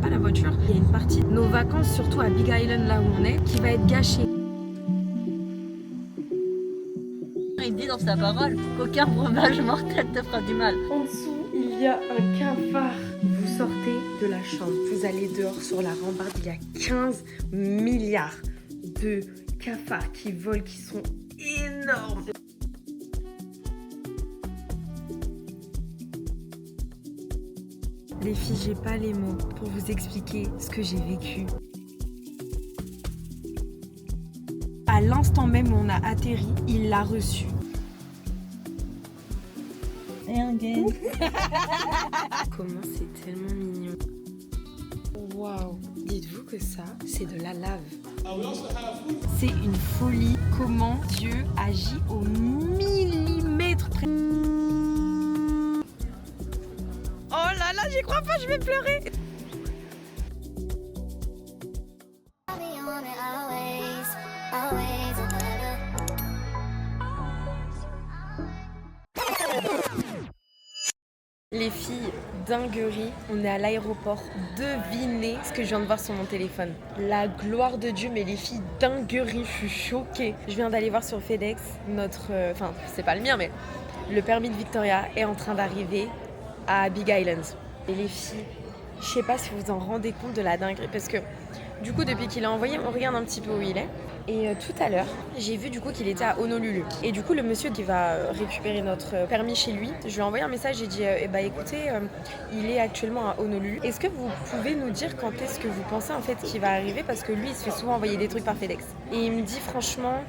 pas la voiture, il y a une partie de nos vacances, surtout à Big Island là où on est, qui va être gâchée. Il dit dans sa parole qu'aucun breuvage mortel te fera du mal. En dessous, il y a un cafard. Vous sortez de la chambre, vous allez dehors sur la rambarde, il y a 15 milliards de cafards qui volent, qui sont énormes. Les filles, j'ai pas les mots pour vous expliquer ce que j'ai vécu. À l'instant même où on a atterri, il l'a reçu. Et un gay. Comment c'est tellement mignon. Waouh. Dites-vous que ça, c'est de la lave. C'est une folie comment Dieu agit au millimètre près. Oh là là, j'y crois pas, je vais pleurer. Les filles, dinguerie, on est à l'aéroport, devinez ce que je viens de voir sur mon téléphone. La gloire de Dieu, mais les filles, dinguerie, je suis choquée. Je viens d'aller voir sur FedEx, enfin c'est pas le mien, mais le permis de Victoria est en train d'arriver à Big Island. Et les filles, je sais pas si vous vous en rendez compte de la dinguerie, parce que du coup depuis qu'il a envoyé, on regarde un petit peu où il est. Et tout à l'heure, j'ai vu du coup qu'il était à Honolulu. Et du coup, le monsieur qui va récupérer notre permis chez lui, je lui ai envoyé un message, j'ai dit écoutez, il est actuellement à Honolulu. Est-ce que vous pouvez nous dire quand est-ce que vous pensez en fait qu'il va arriver? Parce que lui, il se fait souvent envoyer des trucs par FedEx. Et il me dit franchement,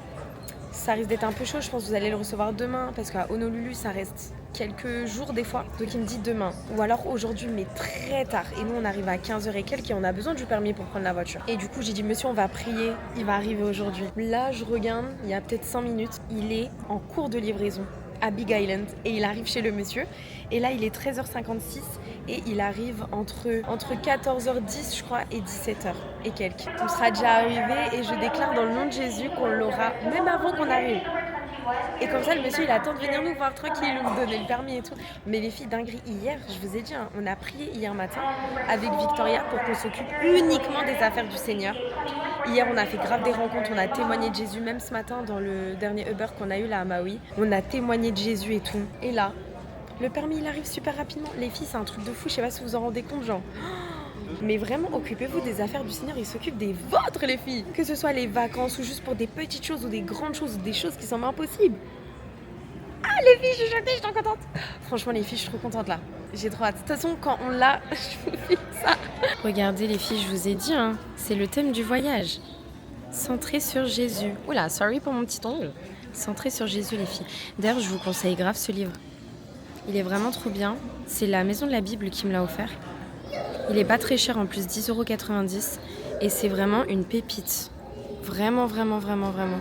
ça risque d'être un peu chaud, je pense que vous allez le recevoir demain, parce qu'à Honolulu, ça reste quelques jours des fois. Donc il me dit demain, ou alors aujourd'hui, mais très tard. Et nous, on arrive à 15h et quelques et on a besoin du permis pour prendre la voiture. Et du coup, j'ai dit, monsieur, on va prier, il va arriver aujourd'hui. Là, je regarde, il y a peut-être 5 minutes, il est en cours de livraison à Big Island et il arrive chez le monsieur. Et là, il est 13h56 et il arrive entre 14h10, je crois, et 17h et quelques. On sera déjà arrivé et je déclare dans le nom de Jésus qu'on l'aura même avant qu'on arrive. Et comme ça, le monsieur, il attend de venir nous voir tranquille, nous donner le permis et tout. Mais les filles, dinguerie, hier, je vous ai dit, on a prié hier matin avec Victoria pour qu'on s'occupe uniquement des affaires du Seigneur. Hier, on a fait grave des rencontres, on a témoigné de Jésus. Même ce matin, dans le dernier Uber qu'on a eu là à Maui, on a témoigné de Jésus et tout. Et là, le permis, il arrive super rapidement. Les filles, c'est un truc de fou, je sais pas si vous vous en rendez compte, genre. Mais vraiment, occupez-vous des affaires du Seigneur, il s'occupe des vôtres, les filles. Que ce soit les vacances ou juste pour des petites choses ou des grandes choses ou des choses qui semblent impossibles. Ah, les filles, je suis choquée, je suis trop contente. Franchement, les filles, je suis trop contente là. J'ai trop hâte. De toute façon, quand on l'a, je vous filme ça. Regardez, les filles, je vous ai dit, c'est le thème du voyage. Centré sur Jésus. Oula, sorry pour mon petit ongle. Centré sur Jésus, les filles. D'ailleurs, je vous conseille grave ce livre. Il est vraiment trop bien. C'est la Maison de la Bible qui me l'a offert. Il est pas très cher en plus, 10,90 €. Et c'est vraiment une pépite. Vraiment, vraiment, vraiment, vraiment.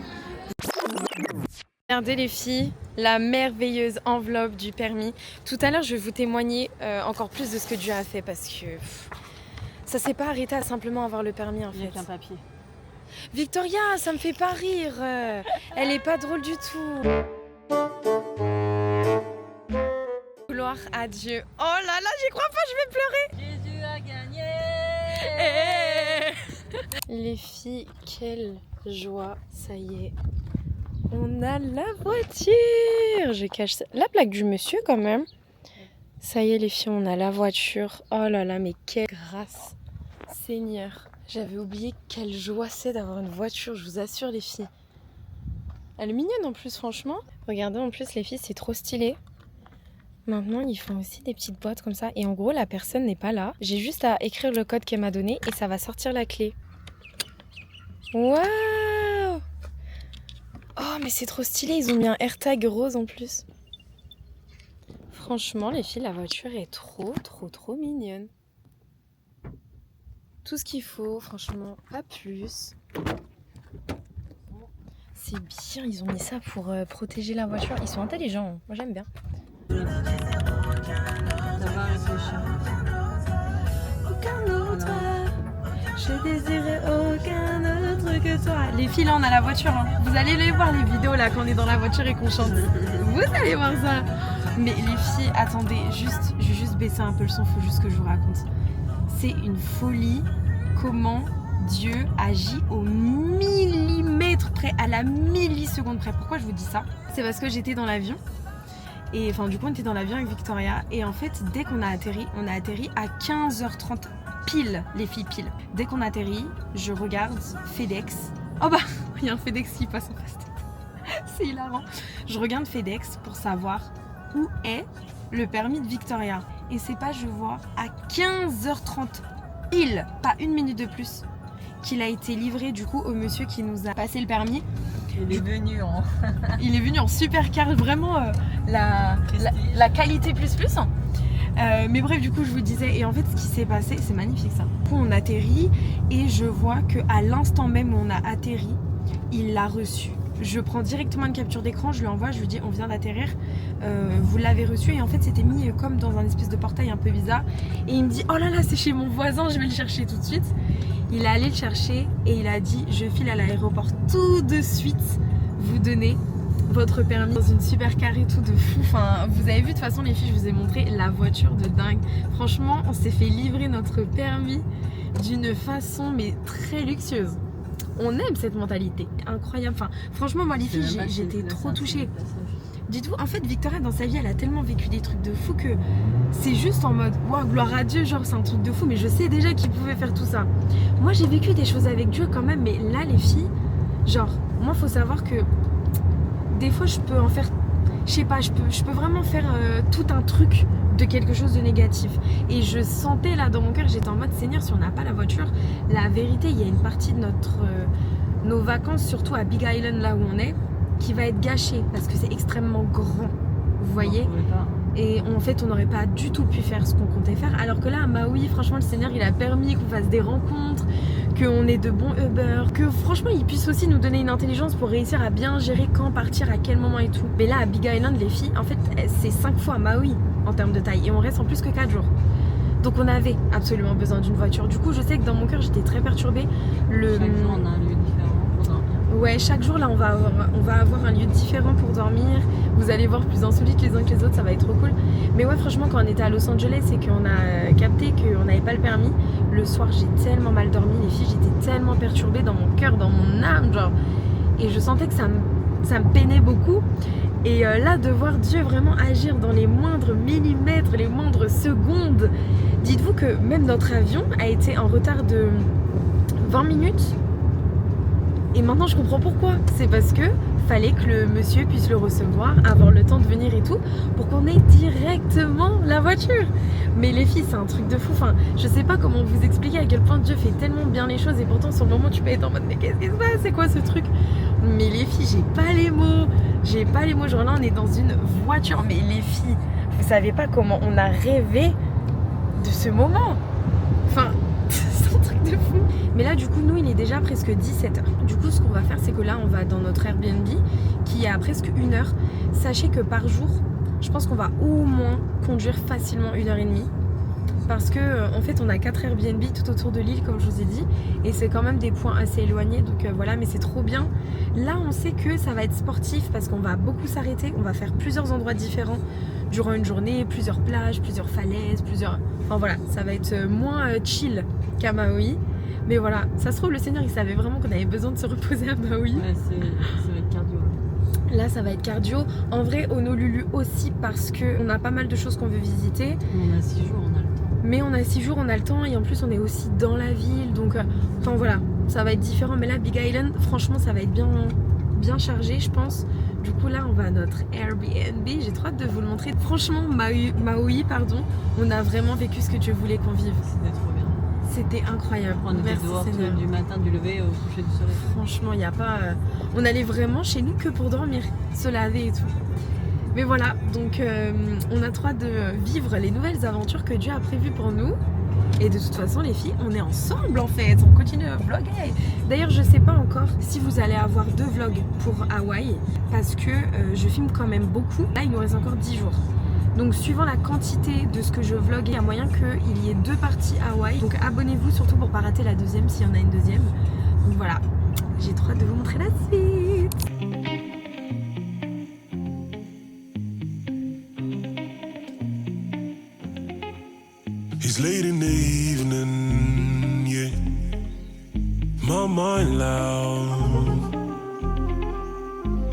Regardez les filles, la merveilleuse enveloppe du permis. Tout à l'heure, je vais vous témoigner encore plus de ce que Dieu a fait parce que ça s'est pas arrêté à simplement avoir le permis en fait. Avec un papier. Victoria, ça me fait pas rire. Elle est pas drôle du tout. Gloire à Dieu. Oh là là, j'y crois pas, je vais pleurer. Jésus a gagné. Les filles, quelle joie, ça y est. On a la voiture. Je cache la plaque du monsieur quand même. Ça y est les filles, on a la voiture. Oh là là, mais quelle grâce. Seigneur, j'avais oublié quelle joie c'est d'avoir une voiture, je vous assure les filles. Elle est mignonne en plus franchement. Regardez en plus les filles, c'est trop stylé. Maintenant, ils font aussi des petites boîtes comme ça. Et en gros, la personne n'est pas là. J'ai juste à écrire le code qu'elle m'a donné et ça va sortir la clé. Waouh! Oh, mais c'est trop stylé. Ils ont mis un AirTag rose en plus. Franchement, les filles, la voiture est trop, trop, trop mignonne. Tout ce qu'il faut, franchement, pas plus. C'est bien, ils ont mis ça pour protéger la voiture. Ils sont intelligents. Moi, j'aime bien. Aucun autre, je désirais aucun autre que toi. Les filles, là, on a la voiture. Vous allez les voir, les vidéos, là, quand on est dans la voiture et qu'on chante. Vous allez voir ça. Mais les filles, attendez, je vais juste baisser un peu le son, faut juste que je vous raconte. C'est une folie comment Dieu agit au millimètre près, à la milliseconde près. Pourquoi je vous dis ça? C'est parce que j'étais dans l'avion. Et enfin, du coup, on était dans l'avion avec Victoria. Et en fait, dès qu'on a atterri à 15h30 pile, les filles pile. Dès qu'on atterrit, je regarde FedEx. Oh bah, il y a un FedEx qui passe en face tête. C'est hilarant. Je regarde FedEx pour savoir où est le permis de Victoria. Et c'est pas, je vois, à 15h30 pile, pas une minute de plus, qu'il a été livré du coup au monsieur qui nous a passé le permis. Il est venu en... Il est venu en super vraiment la qualité plus. Mais bref, du coup, je vous disais, et en fait, ce qui s'est passé, c'est magnifique ça. Du coup, on atterrit et je vois qu'à l'instant même où on a atterri, il l'a reçu. Je prends directement une capture d'écran, je lui envoie, je lui dis on vient d'atterrir, vous l'avez reçu. Et en fait, c'était mis comme dans un espèce de portail un peu bizarre. Et il me dit oh là là, c'est chez mon voisin, je vais le chercher tout de suite. Il est allé le chercher et il a dit je file à l'aéroport tout de suite vous donner votre permis dans une super carré tout de fou. Enfin, vous avez vu de toute façon les filles, je vous ai montré la voiture de dingue. Franchement, on s'est fait livrer notre permis d'une façon mais très luxueuse. On aime cette mentalité, incroyable. Enfin, franchement, moi les filles, j'étais trop touchée. Dites-vous, en fait, Victoria dans sa vie, elle a tellement vécu des trucs de fou que c'est juste en mode waouh, gloire à Dieu, genre c'est un truc de fou, mais je sais déjà qu'il pouvait faire tout ça. Moi j'ai vécu des choses avec Dieu quand même, mais là les filles, genre, moi faut savoir que des fois je peux en faire, je sais pas, je peux vraiment faire tout un truc de quelque chose de négatif. Et je sentais là dans mon cœur, j'étais en mode Seigneur, si on n'a pas la voiture, la vérité, il y a une partie de nos vacances, surtout à Big Island là où on est, qui va être gâchée parce que c'est extrêmement grand, vous voyez. Et en fait, on n'aurait pas du tout pu faire ce qu'on comptait faire. Alors que là, à Maui, franchement, le Seigneur, il a permis qu'on fasse des rencontres, qu'on ait de bons Uber, que franchement, il puisse aussi nous donner une intelligence pour réussir à bien gérer quand partir, à quel moment et tout. Mais là, à Big Island, les filles, en fait, c'est 5 fois Maui en termes de taille. Et on reste en plus que 4 jours. Donc on avait absolument besoin d'une voiture. Du coup, je sais que dans mon cœur, j'étais très perturbée. Chaque jour, on a un lieu différent pour dormir. Ouais, chaque jour, là, on va avoir un lieu différent pour dormir. Vous allez voir plus insolites les uns que les autres, ça va être trop cool. Mais ouais, franchement, quand on était à Los Angeles et qu'on a capté qu'on n'avait pas le permis, le soir, j'ai tellement mal dormi, les filles, j'étais tellement perturbée dans mon cœur, dans mon âme, genre. Et je sentais que ça me peinait beaucoup. Et là, de voir Dieu vraiment agir dans les moindres millimètres, les moindres secondes. Dites-vous que même notre avion a été en retard de 20 minutes. Et maintenant, je comprends pourquoi. C'est parce que fallait que le monsieur puisse le recevoir, avoir le temps de venir et tout, pour qu'on ait directement la voiture. Mais les filles, c'est un truc de fou. Enfin, je sais pas comment vous expliquer à quel point Dieu fait tellement bien les choses et pourtant, sur le moment, tu peux être en mode mais qu'est-ce qui se passe? C'est quoi ce truc? Mais les filles, j'ai pas les mots. J'ai pas les mots. Genre là, on est dans une voiture. Mais les filles, vous savez pas comment on a rêvé de ce moment. Enfin, c'est un truc de fou. Mais là, du coup, nous, il est déjà presque 17h. Du coup, ce qu'on va faire, c'est que là, on va dans notre Airbnb qui est à presque 1h. Sachez que par jour, je pense qu'on va au moins conduire facilement 1h30. Parce que en fait, on a 4 Airbnb tout autour de l'île, comme je vous ai dit. Et c'est quand même des points assez éloignés. Donc voilà, mais c'est trop bien. Là, on sait que ça va être sportif parce qu'on va beaucoup s'arrêter. On va faire plusieurs endroits différents durant une journée, plusieurs plages, plusieurs falaises, Enfin voilà, ça va être moins chill qu'à Maui. Mais voilà, ça se trouve, le Seigneur, il savait vraiment qu'on avait besoin de se reposer à Maui. Ouais, ça va être cardio. Là, ça va être cardio. En vrai, Honolulu aussi parce qu'on a pas mal de choses qu'on veut visiter. On a 6 jours, on a le temps. Mais on a 6 jours, on a le temps et en plus, on est aussi dans la ville. Donc, enfin voilà, ça va être différent. Mais là, Big Island, franchement, ça va être bien chargé, je pense. Du coup, là, on va à notre Airbnb. J'ai trop hâte de vous le montrer. Franchement, Maui, pardon, on a vraiment vécu ce que Dieu voulait qu'on vive. C'était trop bien. C'était incroyable. On était dehors du matin, du lever au coucher du soleil. Franchement, il n'y a pas... On allait vraiment chez nous que pour dormir, se laver et tout. Mais voilà, donc on a trop hâte de vivre les nouvelles aventures que Dieu a prévues pour nous. Et de toute façon, les filles, on est ensemble en fait. On continue à vlogger. D'ailleurs, je sais pas encore si vous allez avoir 2 vlogs pour Hawaï. Parce que je filme quand même beaucoup. Là, il nous reste encore 10 jours. Donc suivant la quantité de ce que je vlog, il y a moyen qu'il y ait 2 parties Hawaï. Donc abonnez-vous surtout pour pas rater la deuxième s'il y en a une deuxième. Donc voilà, j'ai trop hâte de vous montrer la suite. It's late in the evening mind loud.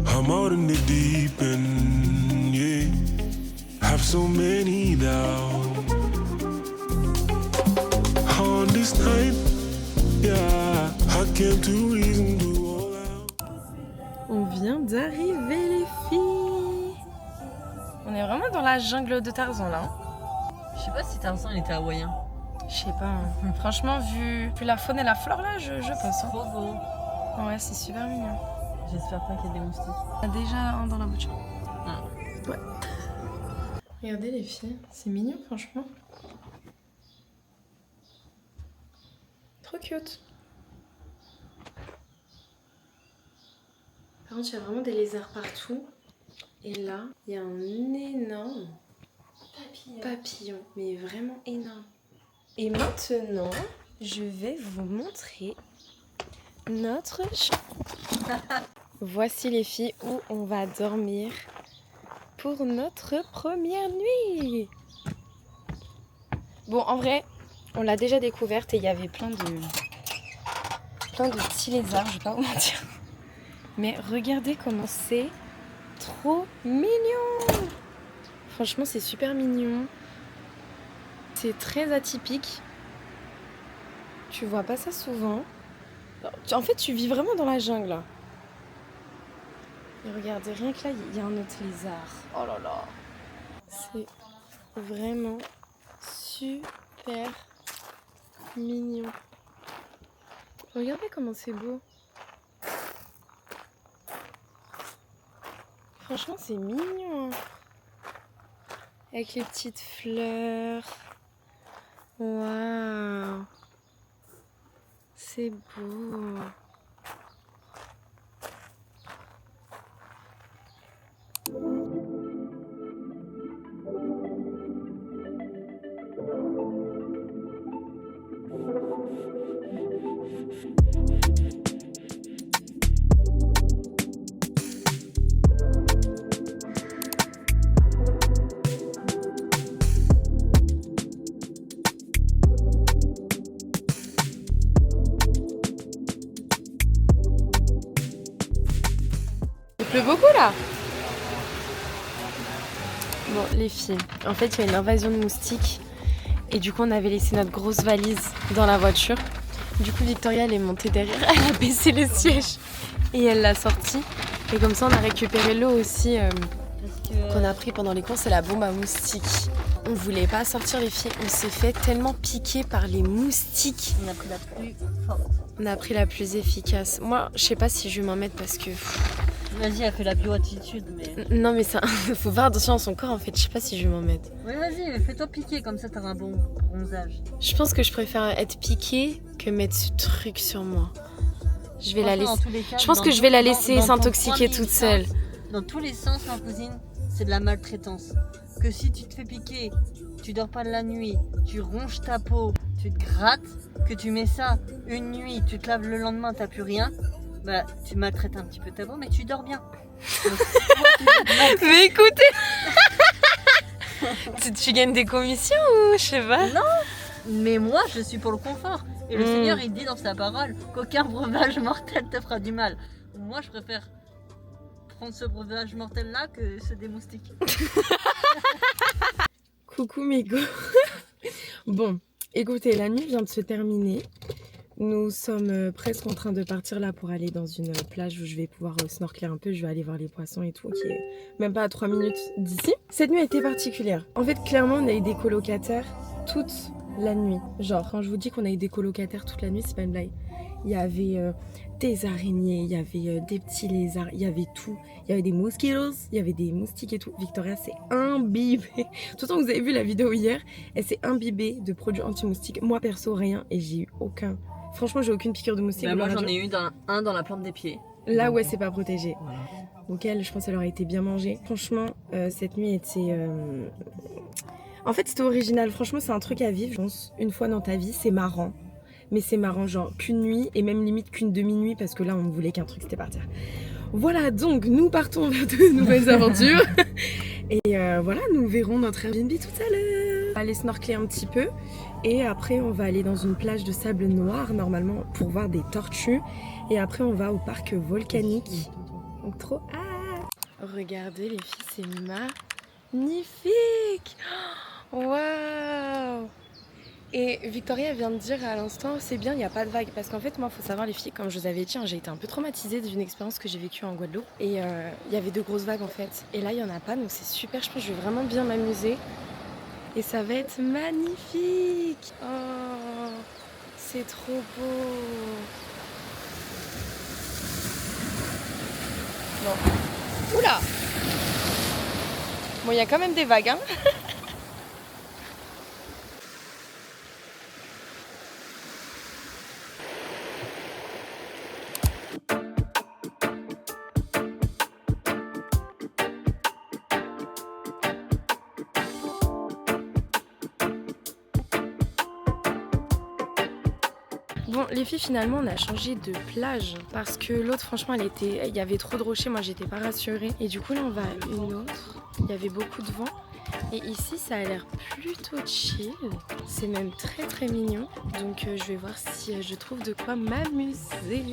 I'm out in the deep end, yeah. Have so many doubts. On this night, yeah, I came to reason to all out. On vient d'arriver les filles. On est vraiment dans la jungle de Tarzan là. Je sais pas si Tarzan il était hawaïen. Je sais pas. Franchement, vu la faune et la flore là, je pense. Hein. Trop beau. Ouais, c'est super mignon. J'espère pas qu'il y a des moustiques. Il y a déjà un dans la voiture. Ah. Ouais. Regardez les filles, c'est mignon franchement. Trop cute. Par contre, il y a vraiment des lézards partout. Et là, il y a un énorme papillon, mais vraiment énorme. Et maintenant, je vais vous montrer notre chambre. Voici les filles où on va dormir pour notre première nuit. Bon, en vrai, on l'a déjà découverte et il y avait plein de petits lézards, je vais pas vous mentir. Mais regardez comment c'est trop mignon. Franchement, c'est super mignon. C'est très atypique. Tu vois pas ça souvent. En fait, tu vis vraiment dans la jungle. Là. Et regardez, rien que là, il y a un autre lézard. Oh là là. C'est vraiment super mignon. Regardez comment c'est beau. Franchement, c'est mignon. Avec les petites fleurs. Waouh. C'est beau. Il pleut beaucoup là. Bon les filles, en fait il y a une invasion de moustiques et du coup on avait laissé notre grosse valise dans la voiture. Du coup Victoria elle est montée derrière, elle a baissé le siège et elle l'a sorti. Et comme ça on a récupéré l'eau aussi qu'on a pris pendant les courses, c'est la bombe à moustiques. On voulait pas sortir les filles, on s'est fait tellement piquer par les moustiques. On a pris la plus forte. On a pris la plus efficace. Moi je sais pas si je vais m'en mettre parce que... Vas-y, elle fait la plus haute altitude, mais... Non mais ça, faut faire attention à son corps en fait, je sais pas si je vais m'en mettre. Oui, vas-y, fais-toi piquer, comme ça t'auras un bon bronzage. Je pense que je préfère être piquée que mettre ce truc sur moi. Je vais la laisser. Je pense que je vais la laisser s'intoxiquer toute seule. Dans tous les sens, ma cousine, c'est de la maltraitance. Que si tu te fais piquer, tu dors pas de la nuit, tu ronges ta peau, tu te grattes, que tu mets ça une nuit, tu te laves le lendemain, t'as plus rien. Bah, tu maltraites un petit peu ta peau, mais tu dors bien. Donc, mais écoutez tu gagnes des commissions ou je sais pas? Non, mais moi je suis pour le confort. Et le Seigneur il dit dans sa parole qu'aucun breuvage mortel te fera du mal. Moi je préfère prendre ce breuvage mortel là que ceux des moustiques. Coucou mes go. Bon, écoutez, la nuit vient de se terminer. Nous sommes presque en train de partir là pour aller dans une plage où je vais pouvoir snorkeler un peu. Je vais aller voir les poissons et tout, qui est même pas à 3 minutes d'ici. Cette nuit a été particulière. En fait, clairement, on a eu des colocataires toute la nuit. Genre, quand je vous dis qu'on a eu des colocataires toute la nuit, c'est pas une blague. Il y avait des araignées, il y avait des petits lézards, il y avait tout. Il y avait des mosquitoes, il y avait des moustiques et tout. Victoria s'est imbibée. De toute façon, vous avez vu la vidéo hier, elle s'est imbibée de produits anti-moustiques. Moi, perso, rien. Et j'ai eu aucun... Franchement, j'ai aucune piqûre de moustique. Bah moi, j'en ai eu un dans la plante des pieds. Là, ouais, c'est pas protégé. Voilà. Donc elle, je pense qu'elle aurait été bien mangée. Franchement, cette nuit était... En fait, c'était original. Franchement, c'est un truc à vivre, je pense. Une fois dans ta vie, c'est marrant. Mais c'est marrant, genre qu'une nuit et même limite qu'une demi-nuit parce que là, on ne voulait qu'un truc, c'était partir. Voilà, donc nous partons vers de nouvelles aventures. Et voilà, nous verrons notre Airbnb tout à l'heure. On va aller snorkeler un petit peu. Et après, on va aller dans une plage de sable noir, normalement, pour voir des tortues. Et après, on va au parc volcanique. Donc, trop hâte! Regardez, les filles, c'est magnifique! Waouh! Et Victoria vient de dire à l'instant, c'est bien, il n'y a pas de vagues. Parce qu'en fait, moi, il faut savoir, les filles, comme je vous avais dit, j'ai été un peu traumatisée d'une expérience que j'ai vécue en Guadeloupe. Et il y avait de grosses vagues, en fait. Et là, il n'y en a pas, donc c'est super. Je pense que je vais vraiment bien m'amuser. Et ça va être magnifique. Oh, c'est trop beau. Bon. Oula! Bon, il y a quand même des vagues, hein. Bon, les filles, finalement, on a changé de plage parce que l'autre, franchement, il y avait trop de rochers. Moi, j'étais pas rassurée. Et du coup, là, on va à une autre. Il y avait beaucoup de vent. Et ici, ça a l'air plutôt chill. C'est même très, très mignon. Donc, je vais voir si je trouve de quoi m'amuser.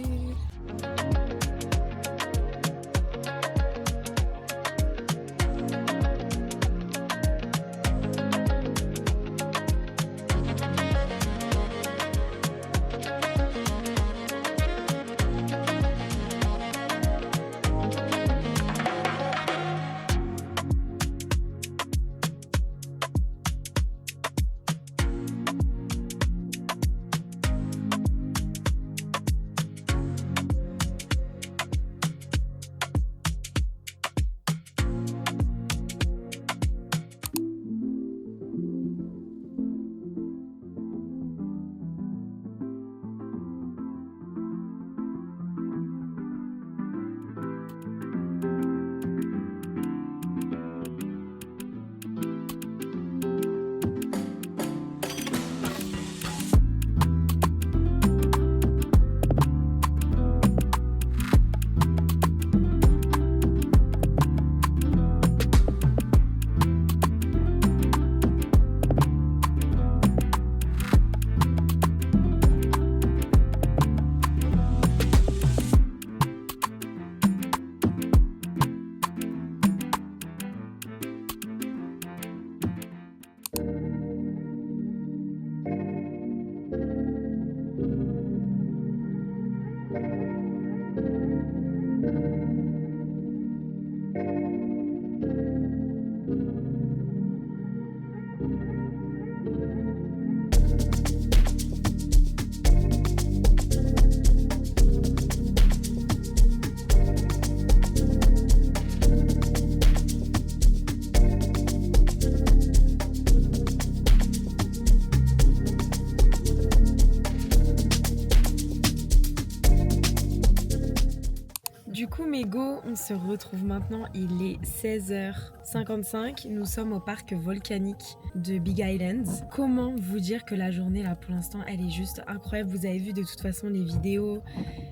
Du coup, mes go, on se retrouve maintenant, il est 16h55, nous sommes au parc volcanique de Big Island. Comment vous dire que la journée là pour l'instant elle est juste incroyable, vous avez vu de toute façon les vidéos,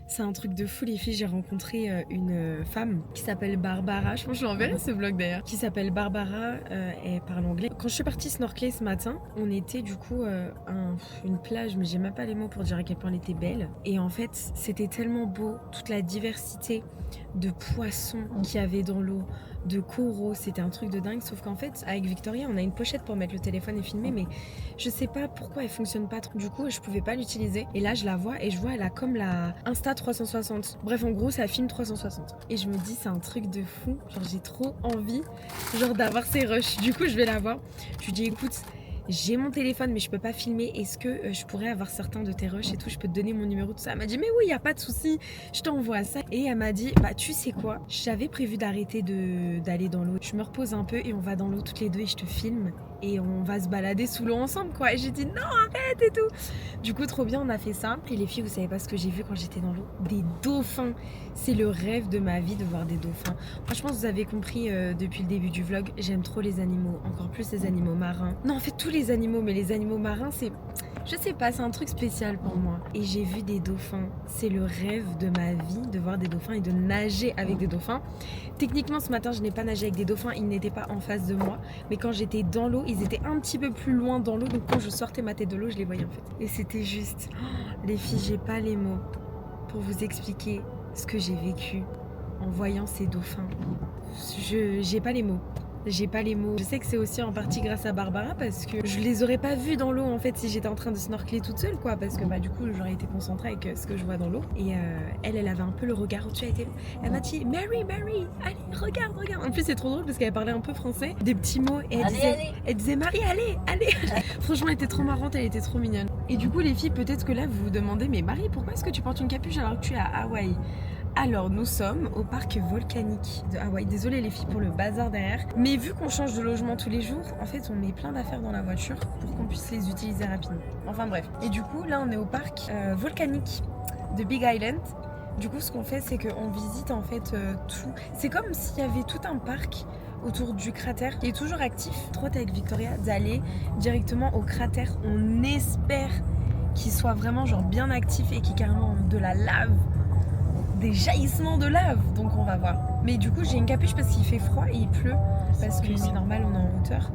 c'est un truc de fou les filles, j'ai rencontré une femme qui s'appelle Barbara, je pense que je l'enverrai ce vlog d'ailleurs, qui s'appelle Barbara, elle parle anglais. Quand je suis partie snorkeler ce matin, on était du coup une plage, mais j'ai même pas les mots pour dire à quel point elle était belle. Et en fait, c'était tellement beau, toute la diversité de poissons qu'il y avait dans l'eau, de coraux, c'était un truc de dingue. Sauf qu'en fait, avec Victoria, on a une pochette pour mettre le téléphone et filmer, mais je sais pas pourquoi elle fonctionne pas trop. Du coup, je pouvais pas l'utiliser. Et là, je la vois et je vois, elle a comme la Insta 360. Bref, en gros, ça filme 360. Et je me dis, c'est un truc de fou. Genre, j'ai trop envie, genre, d'avoir ces rushs. Du coup, je vais la voir. Je lui dis, écoute, j'ai mon téléphone mais je peux pas filmer, est-ce que je pourrais avoir certains de tes rushs et tout, je peux te donner mon numéro, tout ça. Elle m'a dit mais oui, y a pas de souci, je t'envoie ça. Et elle m'a dit bah tu sais quoi, j'avais prévu d'arrêter d'aller dans l'eau, je me repose un peu et on va dans l'eau toutes les deux et je te filme et on va se balader sous l'eau ensemble quoi. Et j'ai dit non arrête et tout. Du coup trop bien, on a fait ça. Et les filles, vous savez pas ce que j'ai vu quand j'étais dans l'eau, des dauphins. C'est le rêve de ma vie de voir des dauphins. Franchement vous avez compris depuis le début du vlog, j'aime trop les animaux, encore plus les animaux marins. Non en fait tous les animaux, mais les animaux marins c'est, je sais pas, c'est un truc spécial pour moi. Et j'ai vu des dauphins, c'est le rêve de ma vie de voir des dauphins et de nager avec des dauphins. Techniquement ce matin je n'ai pas nagé avec des dauphins, ils n'étaient pas en face de moi, mais quand j'étais dans l'eau ils étaient un petit peu plus loin dans l'eau, donc quand je sortais ma tête de l'eau, je les voyais en fait. Et c'était juste... les filles, j'ai pas les mots pour vous expliquer ce que j'ai vécu en voyant ces dauphins. J'ai pas les mots. J'ai pas les mots. Je sais que c'est aussi en partie grâce à Barbara parce que je les aurais pas vus dans l'eau en fait si j'étais en train de snorkeler toute seule quoi, parce que bah du coup j'aurais été concentrée avec ce que je vois dans l'eau. Et elle avait un peu le regard au-dessus, elle m'a dit Mary, allez regarde. En plus c'est trop drôle parce qu'elle parlait un peu français, des petits mots et elle disait Marie allez. Franchement elle était trop marrante, elle était trop mignonne. Et du coup les filles, peut-être que là vous vous demandez mais Marie pourquoi est-ce que tu portes une capuche alors que tu es à Hawaï? Alors nous sommes au parc volcanique de Hawaï. Désolée les filles pour le bazar derrière. Mais vu qu'on change de logement tous les jours, en fait on met plein d'affaires dans la voiture pour qu'on puisse les utiliser rapidement. Enfin bref. Et du coup là on est au parc volcanique de Big Island. Du coup ce qu'on fait c'est qu'on visite en fait tout. C'est comme s'il y avait tout un parc autour du cratère qui est toujours actif. Trop avec Victoria d'aller directement au cratère. On espère qu'il soit vraiment genre bien actif et qu'il y ait carrément de la lave. Des jaillissements de lave, donc on va voir. Mais du coup j'ai une capuche parce qu'il fait froid et il pleut, parce que c'est normal, on est en hauteur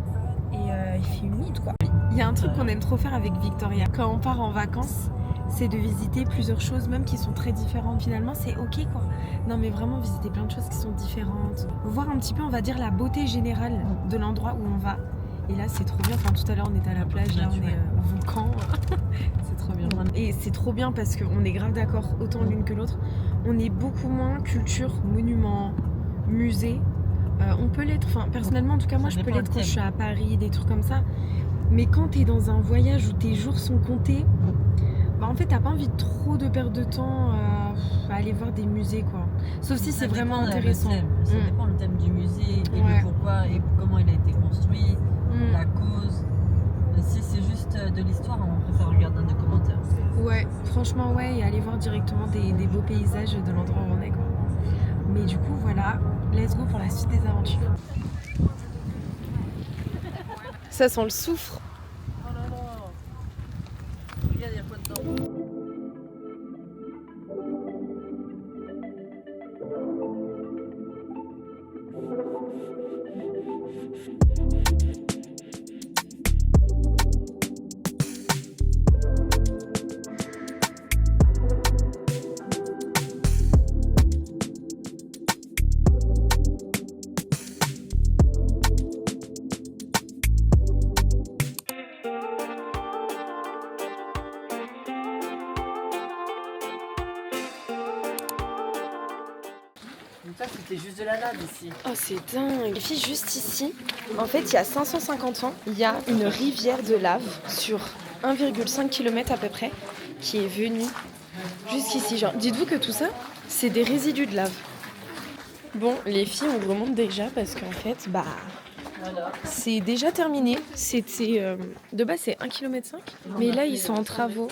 et il fait humide quoi. Il y a un truc qu'on aime trop faire avec Victoria quand on part en vacances, c'est de visiter plusieurs choses même qui sont très différentes. Finalement c'est ok quoi. Non mais vraiment visiter plein de choses qui sont différentes, voir un petit peu on va dire la beauté générale de l'endroit où on va. Et là c'est trop bien, enfin tout à l'heure on était à la plage, là on est au volcan. C'est trop bien. Et c'est trop bien parce qu'on est grave d'accord, autant l'une que l'autre. On est beaucoup moins culture, monument, musée. On peut l'être, enfin personnellement en tout cas moi je peux l'être quand je suis à Paris, des trucs comme ça. Mais quand t'es dans un voyage où tes jours sont comptés, bah en fait t'as pas envie de trop de perdre de temps à aller voir des musées quoi. Sauf si c'est vraiment intéressant. Ça dépend le thème du musée et le pourquoi et comment il a été construit, la cause. Si c'est juste de l'histoire, on préfère regarder un documentaire. Ouais, franchement ouais, et aller voir directement des beaux paysages de l'endroit où on est quoi. Mais du coup voilà, let's go pour la suite des aventures. Ça sent le soufre. Oh là là. Regarde, il y a quoi dedans. Donc ça c'était juste de la lave ici. Oh c'est dingue. Les filles, juste ici, en fait il y a 550 ans, il y a une rivière de lave sur 1,5 km à peu près qui est venue jusqu'ici. Genre, dites-vous que tout ça, c'est des résidus de lave. Bon, les filles, on remonte déjà parce qu'en fait, bah, Voilà. c'est déjà terminé. C'était de base c'est 1,5 km, mais là ils sont en travaux.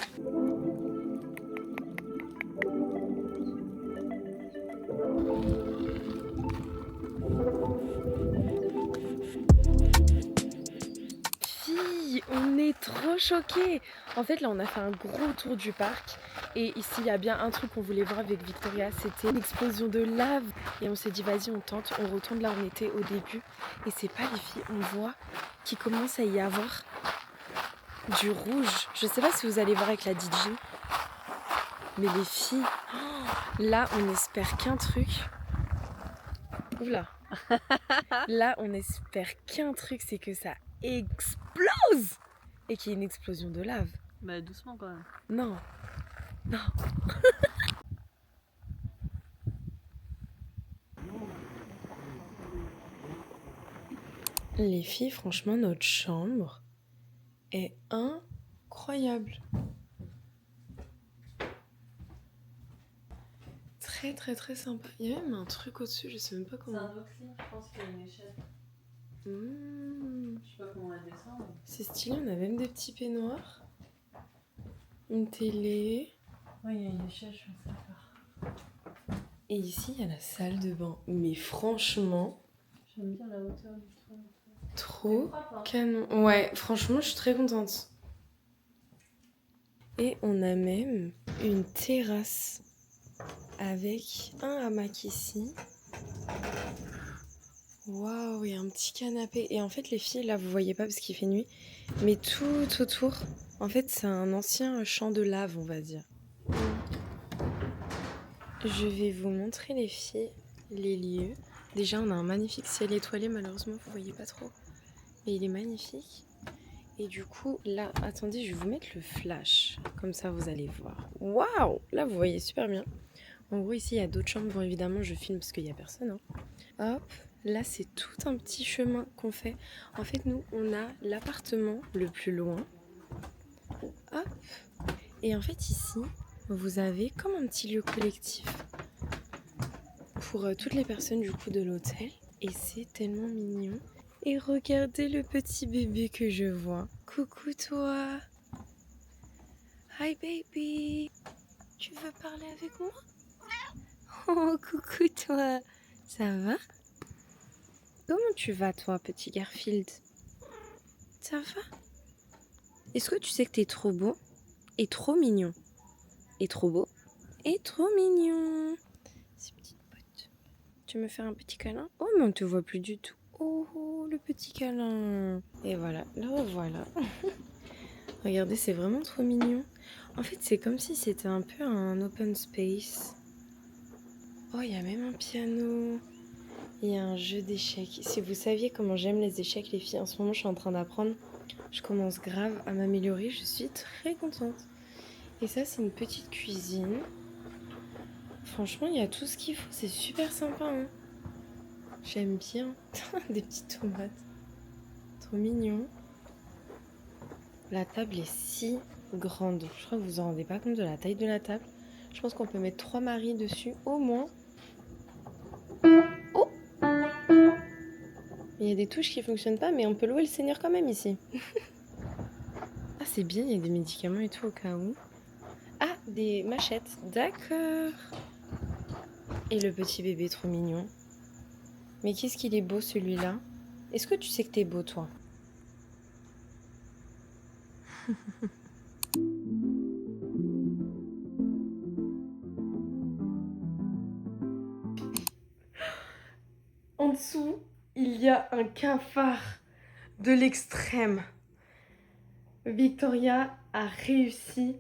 On est trop choqués. En fait là on a fait un gros tour du parc et ici il y a bien un truc qu'on voulait voir avec Victoria, c'était une explosion de lave et on s'est dit vas-y on tente, on retourne là où on était au début et c'est pas les filles, on voit qu'il commence à y avoir du rouge. Je sais pas si vous allez voir avec la DJ, mais les filles, là on espère qu'un truc. Oula. Là on espère qu'un truc, c'est que ça explose et qu'il y ait une explosion de lave. Bah doucement quand même. Non. Les filles, franchement, notre chambre est incroyable. Très très très sympa. Il y a même un truc au-dessus, je sais même pas C'est comment. un boxing, je pense qu'il y a une échelle. Je sais pas comment elle descend. Mais... C'est stylé, on a même des petits peignoirs. Une télé. Oui, il y a une échelle, je pense d'accord. Et ici, il y a la salle de bain. Mais franchement... J'aime bien la hauteur du toit. Trop canon. Ouais, franchement, je suis très contente. Et on a même une terrasse avec un hamac ici. Waouh, il y a un petit canapé. Et en fait, les filles, là, vous voyez pas parce qu'il fait nuit. Mais tout autour, en fait, c'est un ancien champ de lave, on va dire. Je vais vous montrer, les filles, les lieux. Déjà, on a un magnifique ciel étoilé. Malheureusement, vous voyez pas trop. Mais il est magnifique. Et du coup, là, attendez, je vais vous mettre le flash. Comme ça, vous allez voir. Waouh! Là, vous voyez super bien. En gros, ici, il y a d'autres chambres. Bon, évidemment, je filme parce qu'il n'y a personne. Hein. Hop, là, c'est tout un petit chemin qu'on fait. En fait, nous, on a l'appartement le plus loin. Hop. Et en fait, ici, vous avez comme un petit lieu collectif pour toutes les personnes du coup de l'hôtel. Et c'est tellement mignon. Et regardez le petit bébé que je vois. Coucou toi. Hi baby. Tu veux parler avec moi? Oh, coucou toi. Ça va? Comment tu vas toi, petit Garfield? Ça va? Est-ce que tu sais que t'es trop beau et trop mignon? Et trop beau et trop mignon. Ces petites potes. Tu veux me faire un petit câlin? Oh, mais on te voit plus du tout. Oh, le petit câlin. Et voilà, le revoilà. Regardez, c'est vraiment trop mignon. En fait, c'est comme si c'était un peu un open space. Oh, il y a même un piano. Il y a un jeu d'échecs. Si vous saviez comment j'aime les échecs, les filles, en ce moment, je suis en train d'apprendre. Je commence grave à m'améliorer. Je suis très contente. Et ça, c'est une petite cuisine. Franchement, il y a tout ce qu'il faut. C'est super sympa. Hein. J'aime bien. Des petites tomates. Trop mignon. La table est si grande. Je crois que vous vous en rendez pas compte de la taille de la table. Je pense qu'on peut mettre 3 maris dessus, au moins. Oh! Il y a des touches qui fonctionnent pas, mais on peut louer le Seigneur quand même ici. Ah, c'est bien, il y a des médicaments et tout au cas où. Ah, des machettes. D'accord. Et le petit bébé trop mignon. Mais qu'est-ce qu'il est beau celui-là. Est-ce que tu sais que t'es beau toi? En dessous, il y a un cafard de l'extrême. Victoria a réussi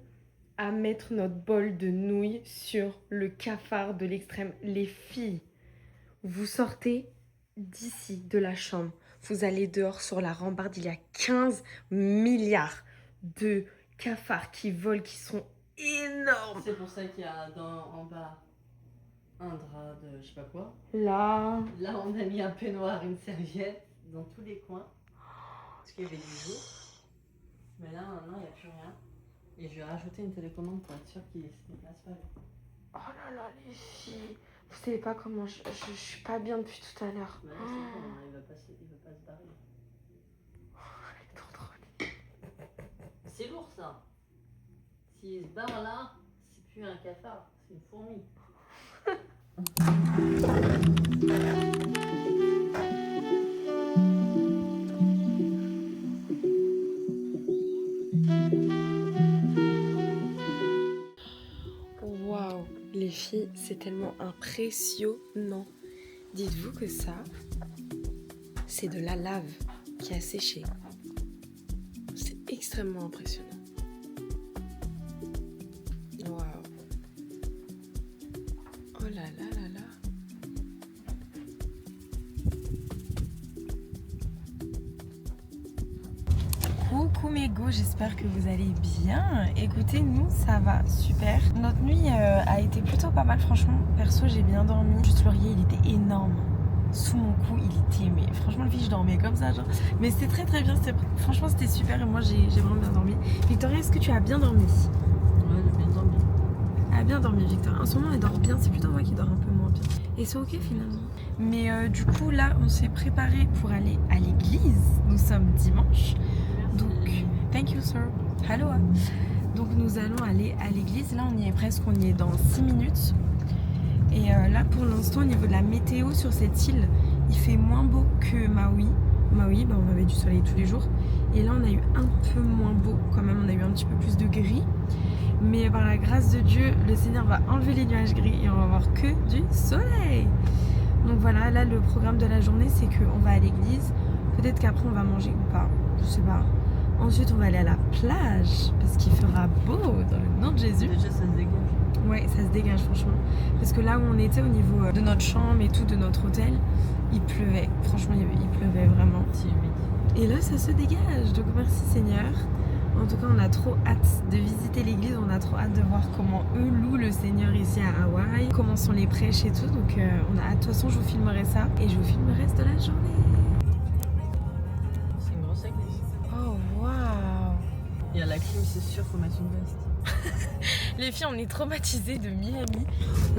à mettre notre bol de nouilles sur le cafard de l'extrême. Les filles, vous sortez d'ici, de la chambre. Vous allez dehors sur la rambarde. Il y a 15 milliards de cafards qui volent, qui sont énormes. C'est pour ça qu'il y a en bas un drap de je sais pas quoi. Là, on a mis un peignoir, une serviette dans tous les coins. Parce qu'il y avait du jour. Mais là, maintenant, il n'y a plus rien. Et je vais rajouter une télécommande pour être sûr qu'il ne se déplace pas. oh là là, les filles. Vous savez pas comment je suis pas bien depuis tout à l'heure. Bah là, c'est bon, hein, il veut pas se barrer. Elle est trop drôle. C'est lourd ça. S'il se barre là, c'est plus un cafard, c'est une fourmi. Waouh, les filles, c'est tellement impressionnant. Dites-vous que ça, c'est de la lave qui a séché. C'est extrêmement impressionnant. Waouh. Oh là là là là. Coucou mes go, j'espère que vous allez bien. Écoutez, nous ça va super. Notre nuit a été plutôt pas mal, franchement. Perso, j'ai bien dormi. Juste l'oreiller, il était énorme. Sous mon cou, il était, mais franchement, le fille, je dormais comme ça, genre. Mais c'était très très bien. Franchement, c'était super et moi j'ai vraiment bien dormi. Victoria, est-ce que tu as bien dormi? Ouais, j'ai bien dormi. Elle a bien dormi, Victoria. En ce moment, elle dort bien. C'est plutôt moi qui dors un peu moins bien. Et c'est ok finalement. Mais du coup, là, on s'est préparé pour aller à l'église. Nous sommes dimanche. Donc, thank you sir. Hello. Donc nous allons aller à l'église. Là on y est presque, on y est dans 6 minutes. Et là pour l'instant au niveau de la météo sur cette île, il fait moins beau que Maui. Maui, bah, on avait du soleil tous les jours. Et là on a eu un peu moins beau quand même, on a eu un petit peu plus de gris. Mais par la grâce de Dieu, le Seigneur va enlever les nuages gris et on va voir que du soleil. Donc voilà, là le programme de la journée c'est qu'on va à l'église. Peut-être qu'après on va manger ou pas, je sais pas. Ensuite on va aller à la plage parce qu'il fera beau dans le nom de Jésus. Déjà ça se dégage. Ouais, ça se dégage franchement. Parce que là où on était au niveau de notre chambre et tout, de notre hôtel, il pleuvait. Franchement, il pleuvait vraiment. C'est humide. Et là, ça se dégage. Donc merci Seigneur. En tout cas, on a trop hâte de visiter l'église. On a trop hâte de voir comment eux louent le Seigneur ici à Hawaï. Comment sont les prêches et tout. Donc on a hâte. De toute façon, je vous filmerai ça. Et je vous filme le reste de la journée. C'est une grosse église. Oh, waouh. Il y a la clim, c'est sûr, faut mettre une veste. Les filles, on est traumatisées de Miami.